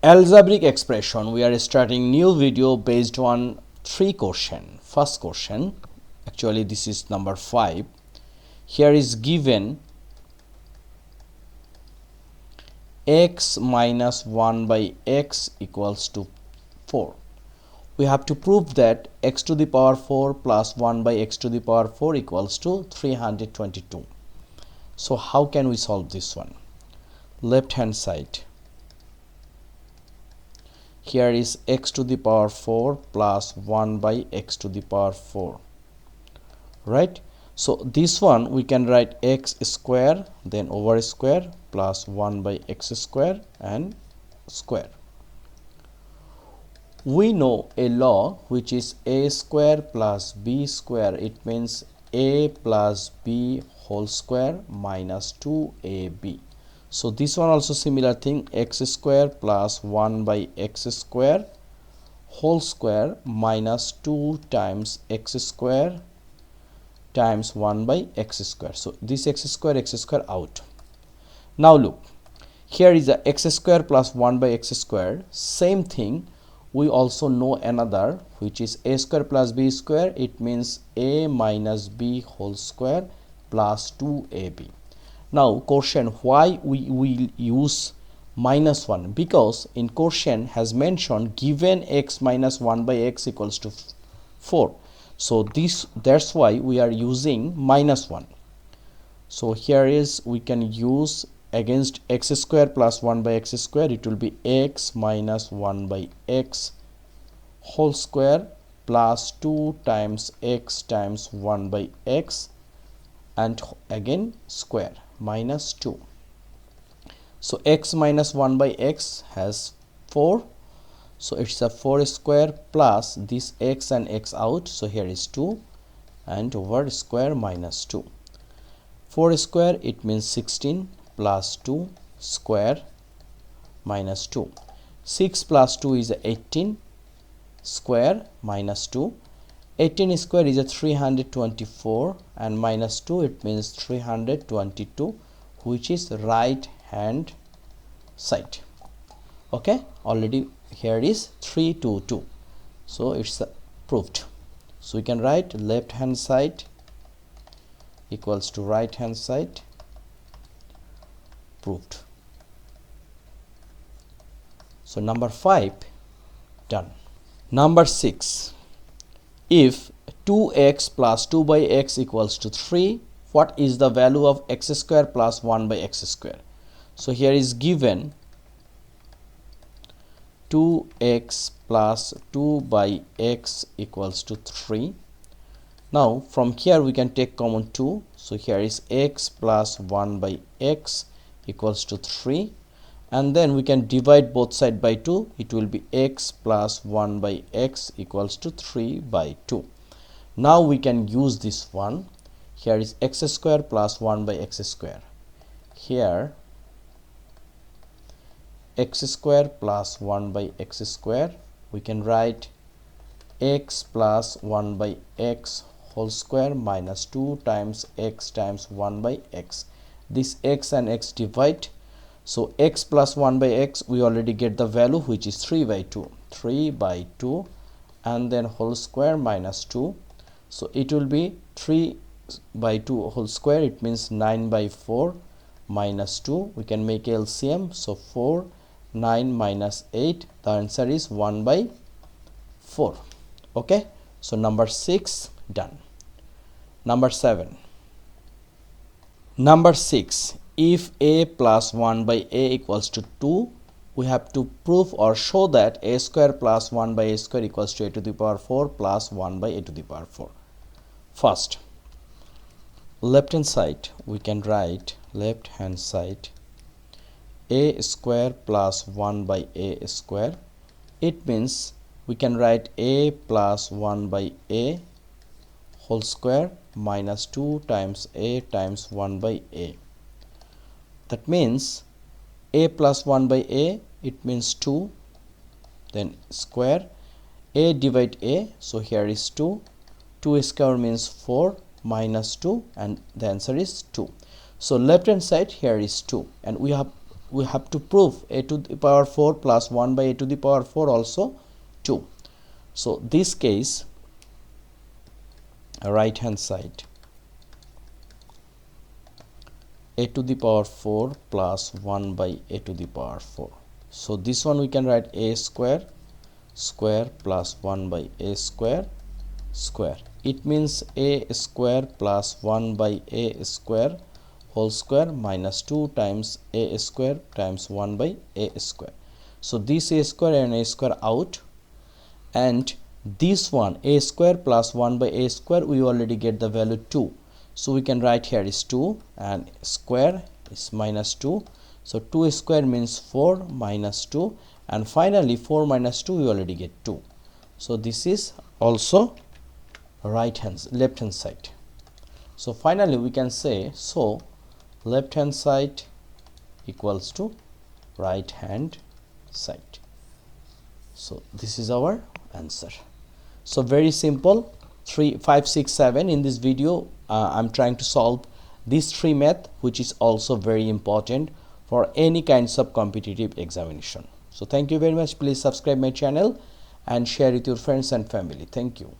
Algebraic expression. We are starting new video based on 3 question. First question, actually this is number 5. Here is given x minus 1 by x equals to 4. We have to prove that x to the power 4 plus 1 by x to the power 4 equals to 322. So how can we solve this one? Left hand side. Here is x to the power 4 plus 1 by x to the power 4, right? So this one we can write x square then over square plus 1 by x square and square. We know a law which is a square plus b square. It means a plus b whole square minus 2ab. So this one also similar thing, x square plus 1 by x square whole square minus 2 times x square times 1 by x square. So this x square out. Now look, here is a x square plus 1 by x square. Same thing, we also know another which is a square plus b square. It means a minus b whole square plus 2ab. Now question, why we will use minus 1? Because in question has mentioned given x minus 1 by x equals to 4. So that's why we are using minus 1. So here is, we can use against x square plus 1 by x square, it will be x minus 1 by x whole square plus 2 times x times 1 by x and again square minus 2. So x minus 1 by x has 4. So it's a 4 square plus this x and x out. So here is 2 and over square minus 2. 4 square, it means 16 plus 2 square minus 2. 6 plus 2 is 18 square minus 2. 18 square is a 324 and minus 2, it means 322, which is right hand side. Okay, already here is 322. So it's proved. So we can write left hand side equals to right hand side, proved. So number 5 done. Number 6, if 2x plus 2 by x equals to 3, what is the value of x square plus 1 by x square? So here is given 2x plus 2 by x equals to 3. Now from here we can take common 2. So here is x plus 1 by x equals to 3. And then we can divide both sides by 2. It will be x plus 1 by x equals to 3 by 2. Now we can use this one. Here is x square plus 1 by x square. Here x square plus 1 by x square. We can write x plus 1 by x whole square minus 2 times x times 1 by x. This x and x divide. So x plus 1 by x, we already get the value which is 3 by 2. 3 by 2 and then whole square minus 2. So it will be 3 by 2 whole square, it means 9 by 4 minus 2. We can make LCM. So 4, 9 minus 8. The answer is 1 by 4. Okay. So number 6 done. Number 7. Number 6. If a plus 1 by a equals to 2, we have to prove or show that a square plus 1 by a square equals to a to the power 4 plus 1 by a to the power 4. First, left hand side, we can write left hand side a square plus 1 by a square. It means we can write a plus 1 by a whole square minus 2 times a times 1 by a. That means a plus 1 by a, it means 2, then square, a divide a, so here is 2, 2 square means 4 minus 2 and the answer is 2. So left hand side here is 2 and we have we have to prove a to the power 4 plus 1 by a to the power 4 also 2. So this case, right hand side, a to the power 4 plus 1 by a to the power 4. So this one we can write a square plus 1 by a square. It means a square plus 1 by a square whole square minus 2 times a square times 1 by a square. So this a square and a square out, and this one a square plus 1 by a square, we already get the value 2. So we can write here is 2 and square is minus 2. So 2 square means 4 minus 2, and finally 4 minus 2 we already get 2. So this is also left hand side. So finally we can say, so left hand side equals to right hand side. So this is our answer. So very simple, 3, 5, 6, 7. In this video I'm trying to solve these 3 math, which is also very important for any kinds of competitive examination. So thank you very much. Please subscribe my channel and share with your friends and family. Thank you.